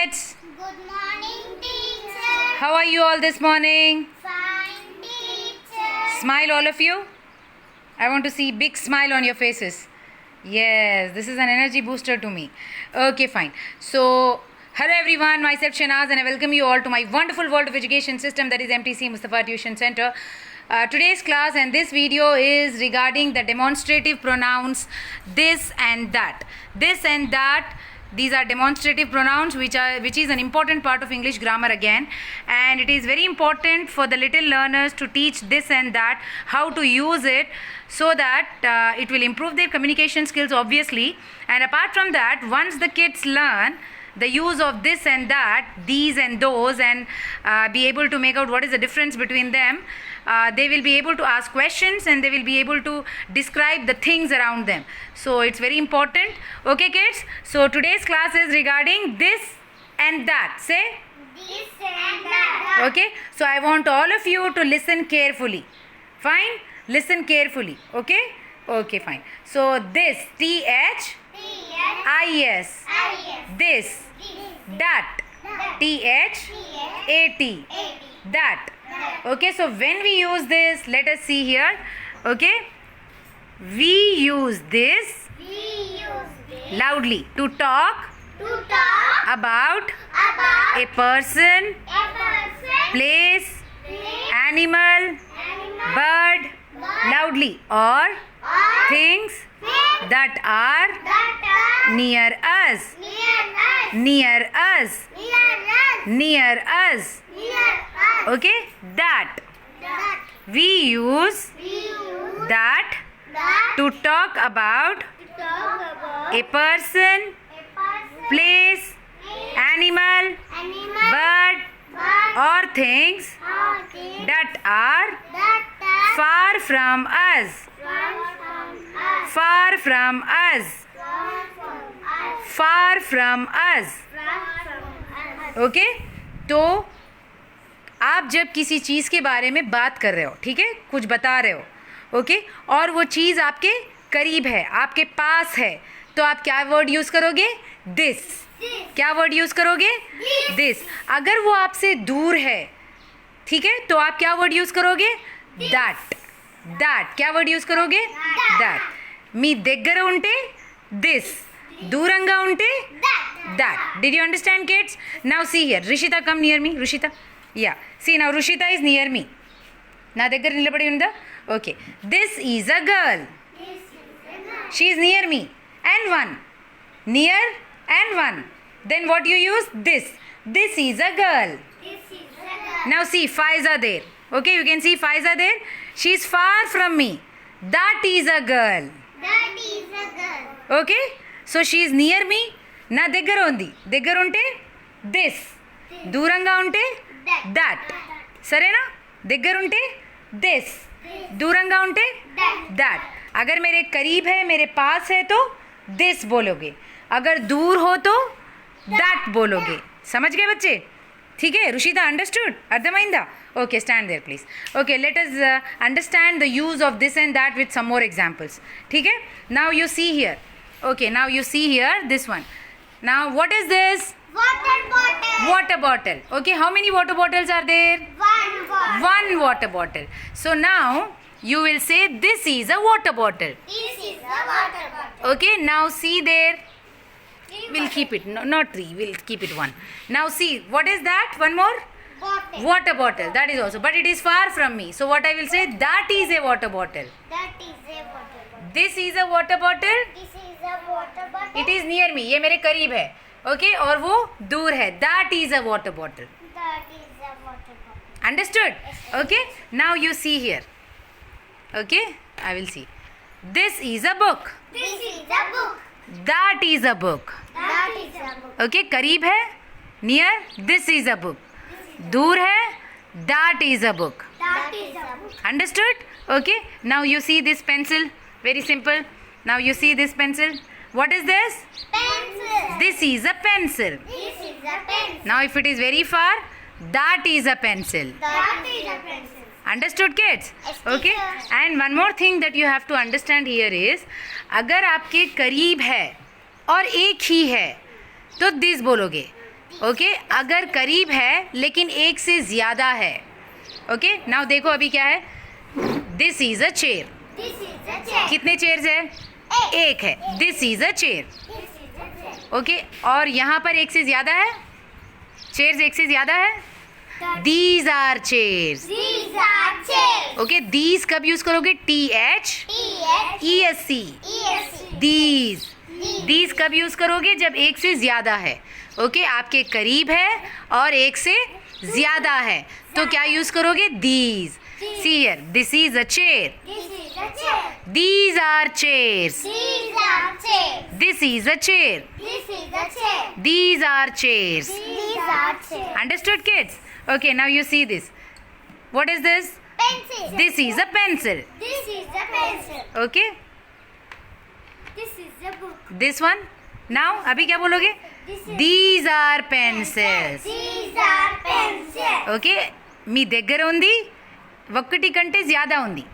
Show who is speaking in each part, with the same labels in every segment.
Speaker 1: kids.
Speaker 2: Good morning, teacher.
Speaker 1: How are you all this morning?
Speaker 2: Fine, teacher.
Speaker 1: Smile, all of you. I want to see big smile on your faces. Yes, this is an energy booster to me. Okay, fine. So, hello everyone, myself Shanaz and I welcome you all to my wonderful world of education system, that is MTC-Mustafa Tuition Center. Today's class and this video is regarding the demonstrative pronouns this and that. This and that, these are demonstrative pronouns which is an important part of English grammar again, and it is very important for the little learners to teach this and that, how to use it, so that it will improve their communication skills obviously. And apart from that, once the kids learn the use of this and that, these and those, and be able to make out what is the difference between them, they will be able to ask questions and they will be able to describe the things around them. So it's very important. Okay kids, so today's class is regarding this and that. Say
Speaker 2: This and that.
Speaker 1: okay. So I want all of you to listen carefully. Fine, listen carefully. Okay, okay, fine. So this, THIS, this, that, THAT, that. Okay, so when we use this, let us see here. Okay, we use this
Speaker 2: We use this
Speaker 1: loudly to talk
Speaker 2: to talk
Speaker 1: about
Speaker 2: about
Speaker 1: a person,
Speaker 2: a person,
Speaker 1: place,
Speaker 2: place,
Speaker 1: animal,
Speaker 2: animal,
Speaker 1: bird,
Speaker 2: bird,
Speaker 1: loudly, or
Speaker 2: or
Speaker 1: things
Speaker 2: things
Speaker 1: that are
Speaker 2: that are
Speaker 1: near us,
Speaker 2: near us,
Speaker 1: near us,
Speaker 2: near us,
Speaker 1: near us.
Speaker 2: near us.
Speaker 1: Okay, that.
Speaker 2: That
Speaker 1: We use
Speaker 2: we use
Speaker 1: that
Speaker 2: that
Speaker 1: to talk about
Speaker 2: to talk about
Speaker 1: a person,
Speaker 2: a person,
Speaker 1: place, animal,
Speaker 2: animal,
Speaker 1: bird,
Speaker 2: bird,
Speaker 1: or things
Speaker 2: or thing
Speaker 1: that are
Speaker 2: that are
Speaker 1: far from us,
Speaker 2: far from us,
Speaker 1: far from us,
Speaker 2: far from us,
Speaker 1: far from us.
Speaker 2: far from us.
Speaker 1: Okay, तो आप जब किसी चीज़ के बारे में बात कर रहे हो, ठीक है, कुछ बता रहे हो, ओके, और वो चीज़ आपके करीब है, आपके पास है, तो आप क्या वर्ड यूज़ करोगे? दिस. क्या वर्ड यूज़ करोगे? दिस. अगर वो आपसे दूर है, ठीक है, तो आप क्या वर्ड यूज़ करोगे? दैट. दैट. क्या वर्ड यूज़ करोगे? दैट. మీ దగ్గర ఉంటే దిస్, దూరంగా ఉంటే that. Did you understand kids? Now see here, Rishita, come near me. Rishita, yeah, see now Rishita is near me. నా దగ్గర నిలబడి ఉందా? Okay, this is a girl. She is near me. And one, near and one. Then what you use? This. This is a girl. Now see, fives are there. Okay, you can see fives are there. She is far from me. That is a girl.
Speaker 2: That is a girl.
Speaker 1: Okay, so she is near me. నా దగ్గర ఉంది, దగ్గర ఉంటే this, దూరంగా ఉంటే that. సరేనా? దగ్గర ఉంటే దిస్, दूरंगा ఉంటే दैट. अगर मेरे करीब है, मेरे पास है, तो दिस बोलोगे. अगर दूर हो तो दैट बोलोगे. समझ गए बच्चे? ठीक है, रुशिता अंडरस्टूड? అర్థమైందా? Okay, stand there please. Okay, let us understand the use of this and that with some more examples. ठीक है, now you see here. Okay, now you see here this one. Now what is this?
Speaker 2: Water bottle.
Speaker 1: Water bottle. Okay, how many water bottles are there?
Speaker 2: One bottle.
Speaker 1: One water bottle. So now you will say this is a water bottle.
Speaker 2: This is a water bottle.
Speaker 1: Okay, now see there. We'll keep it, no, not three, we'll keep it one. Now see, what is that? One more?
Speaker 2: Bottle.
Speaker 1: Water bottle. That is also, but it is far from me. So what I will say, that is a water bottle.
Speaker 2: That is a water bottle.
Speaker 1: This is a water bottle.
Speaker 2: This is a water bottle.
Speaker 1: It is near me. ये मेरे करीब है. Okay, और वो दूर है. That is a water bottle.
Speaker 2: That is a water bottle.
Speaker 1: Understood? Okay, now you see here. Okay, I will see. This is a book.
Speaker 2: This is a book.
Speaker 1: That is a book.
Speaker 2: That is a book.
Speaker 1: Okay, करीब है, near. This is a book. दूर है, that is a book.
Speaker 2: That is a book.
Speaker 1: Understood? Okay, now you see this pencil. Very simple. Now you see this pencil. What is this?
Speaker 2: Pencil.
Speaker 1: This is a pencil.
Speaker 2: This is a pencil.
Speaker 1: Now if it is very far, that is a pencil.
Speaker 2: That is a pencil.
Speaker 1: Understood kids?
Speaker 2: Yes,
Speaker 1: Okay.
Speaker 2: teacher.
Speaker 1: And one more thing that you have to understand here is, अगर आपके करीब है और एक ही है तो this बोलोगे. Okay अगर करीब है लेकिन एक से ज़्यादा है. ओके नाउ देखो अभी क्या है. This is a chair.
Speaker 2: This is a chair.
Speaker 1: कितने चेयर्स है? एक है. This is a chair.
Speaker 2: This is a chair.
Speaker 1: Okay और यहाँ पर एक से ज़्यादा है. चेयर्स एक से ज़्यादा है. These are chairs.
Speaker 2: These are chairs.
Speaker 1: Okay these कब यूज़ करोगे? TH ESC. दीज. दीज कब यूज़ करोगे? जब एक से ज़्यादा है. ओके आपके करीब है और एक से ज़्यादा है तो क्या यूज़ करोगे? These. See here this is a chair.
Speaker 2: This is a chair.
Speaker 1: These are chairs.
Speaker 2: These are chairs.
Speaker 1: This is a chair.
Speaker 2: This is a chair.
Speaker 1: These are chairs.
Speaker 2: These are chairs.
Speaker 1: Understood, kids? Okay, now you see this. What is this?
Speaker 2: Pencil.
Speaker 1: This is a pencil.
Speaker 2: This is a pencil.
Speaker 1: Okay?
Speaker 2: This is a book.
Speaker 1: This one? Now, अभी क्या बोलोगे?
Speaker 2: This is
Speaker 1: These are pencils.
Speaker 2: These are pencils.
Speaker 1: Okay? మీ దగ్గర ఉంది ఒక్కటి కంటే ज़्यादा ఉంది.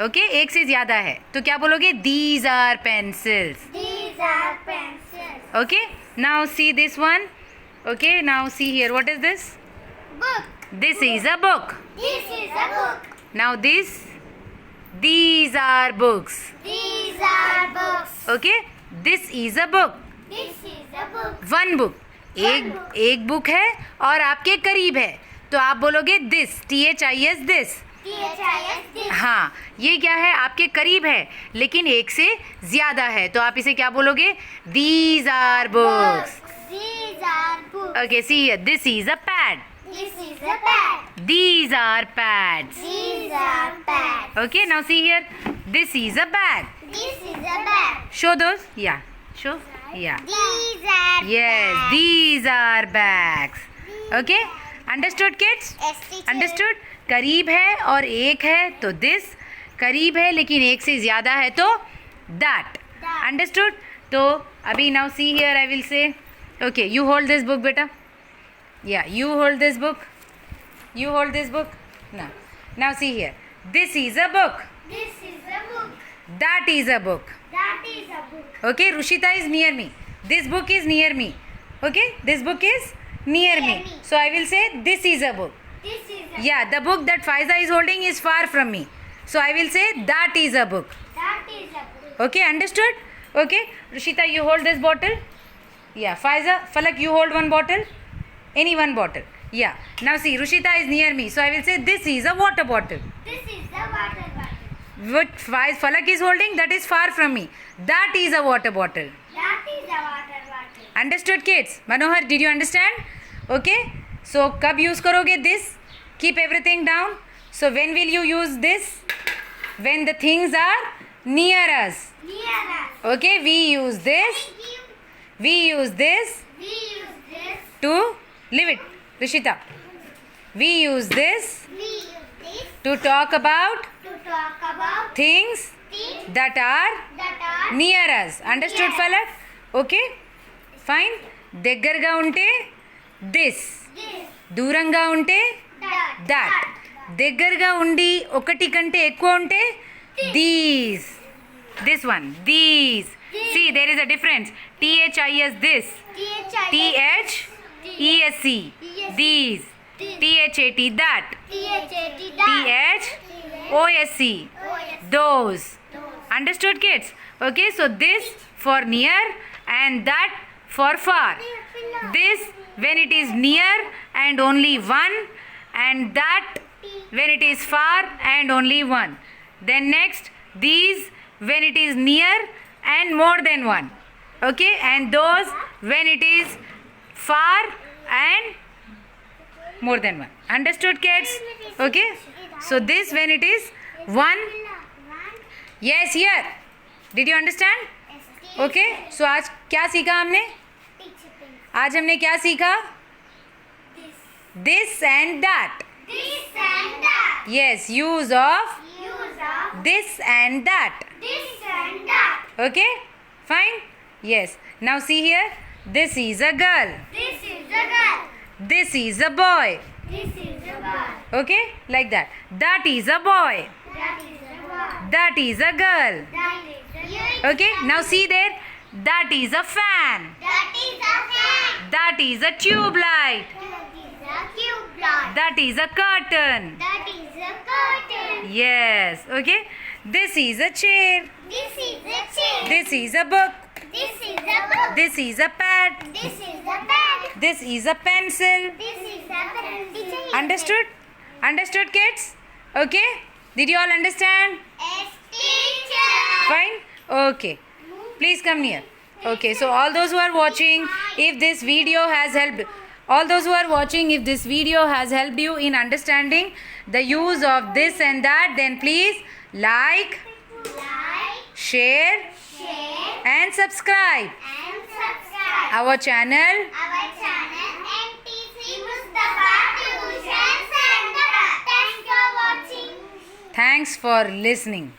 Speaker 1: Okay एक से ज़्यादा है तो क्या बोलोगे? These are pencils.
Speaker 2: These are pencils.
Speaker 1: Okay? Now see this one. Okay, now see here. What is this?
Speaker 2: Book.
Speaker 1: This is a book.
Speaker 2: This is a book.
Speaker 1: Now this. These are books.
Speaker 2: These are books.
Speaker 1: Okay? This is a book.
Speaker 2: This is a book.
Speaker 1: One book. एक book है और आपके करीब है तो आप बोलोगे this. THIS this.
Speaker 2: THIS this.
Speaker 1: हाँ ये क्या है? आपके करीब है लेकिन एक से ज़्यादा है तो आप इसे क्या बोलोगे? These are books.
Speaker 2: These are books.
Speaker 1: Okay, see here. This is a pad.
Speaker 2: This is a pad.
Speaker 1: These are pads.
Speaker 2: These are pads.
Speaker 1: Okay, now see here. This is a bag.
Speaker 2: This is a bag.
Speaker 1: Show those. Yeah. Show. Yeah.
Speaker 2: These are
Speaker 1: Yes,
Speaker 2: bags.
Speaker 1: these are bags. Okay? Understood, kids?
Speaker 2: Yes, teacher.
Speaker 1: Understood. करीब है और एक है तो this. करीब है लेकिन एक से ज़्यादा है तो दैट. अंडरस्टूड. तो अभी now see here I will say okay you hold this book बेटा. या you hold this book. You hold this book. Now see here. This is a book.
Speaker 2: This is a book.
Speaker 1: That is a book.
Speaker 2: That is a book.
Speaker 1: Okay, Rushita is near me. This book is near me. Okay, this book is near me.
Speaker 2: me.
Speaker 1: So I will say this is a book.
Speaker 2: This is a
Speaker 1: Yeah, the book that Faiza is holding is far from me. So I will say that is a book.
Speaker 2: That is a book.
Speaker 1: Okay, understood? Okay, Rushita, you hold this bottle. Yeah, Faiza, Falak, you hold one bottle. Any one bottle. Yeah. Now see, Rushita is near me. So I will say this is a water bottle.
Speaker 2: This is the water bottle.
Speaker 1: What Falak is holding, that is far from me. That is a water bottle.
Speaker 2: That is a water bottle.
Speaker 1: Understood, kids? Manohar, did you understand? Okay. So कब use करोगे this? Keep everything down. So when will you use this? When the things are near us.
Speaker 2: Near us.
Speaker 1: Okay. We use this. We use this
Speaker 2: We use this.
Speaker 1: to leave it. Rishita. We use this
Speaker 2: We use this
Speaker 1: to talk about
Speaker 2: to talk about
Speaker 1: things
Speaker 2: things
Speaker 1: that are
Speaker 2: that are
Speaker 1: near us. Understood, Falak? Okay. Fine. దగ్గరగా ఉంటే this.
Speaker 2: this.
Speaker 1: దూరంగా ఉంటే
Speaker 2: That.
Speaker 1: దగ్గరగా ఉండి ఒకటి కంటే ఎక్కువ ఉంటే these. This one. These. See, there is a difference. THIS this. THESC. These. THAT that. THOSC. Those. Understood, kids? Okay, so this for near and that for far. This when it is near and only one, and that when it is far and only one. Then next, these when it is near and more than one. Okay, and those when it is far and more than one. Understood, kids? Okay, so this when it is one. Yes, here. Did you understand? Okay, so आज क्या सीखा हमने? आज हमने क्या सीखा? This and that.
Speaker 2: This and that.
Speaker 1: Yes, use of
Speaker 2: Use of
Speaker 1: this and that.
Speaker 2: this and that.
Speaker 1: Okay, fine. Yes, now see here. This is a girl.
Speaker 2: This is a girl.
Speaker 1: This is a boy.
Speaker 2: This is a boy.
Speaker 1: Okay, like that. That is a boy.
Speaker 2: That is a boy.
Speaker 1: That is a girl.
Speaker 2: That is a girl.
Speaker 1: Okay, now see there. That is a fan.
Speaker 2: That is a fan.
Speaker 1: That is a tube light.
Speaker 2: That is a cube light.
Speaker 1: That is a curtain.
Speaker 2: That is a curtain.
Speaker 1: Yes, okay. This is a chair.
Speaker 2: This is a chair.
Speaker 1: This is a book.
Speaker 2: This is a book.
Speaker 1: This is a pad.
Speaker 2: This is a bag.
Speaker 1: This is a pencil.
Speaker 2: This is a pen.
Speaker 1: Understood? Understood, kids? Okay? Did you all understand?
Speaker 2: Yes, teacher.
Speaker 1: Fine? Okay. Please come near. Okay, so all those who are watching, if this video has helped, if this video has helped you in understanding the use of this and that, then please like,
Speaker 2: Like,
Speaker 1: share
Speaker 2: share,
Speaker 1: and subscribe
Speaker 2: and subscribe
Speaker 1: our channel.
Speaker 2: our channel MTC-Mustafa Tuition Center. Thanks for watching.
Speaker 1: Thanks for listening.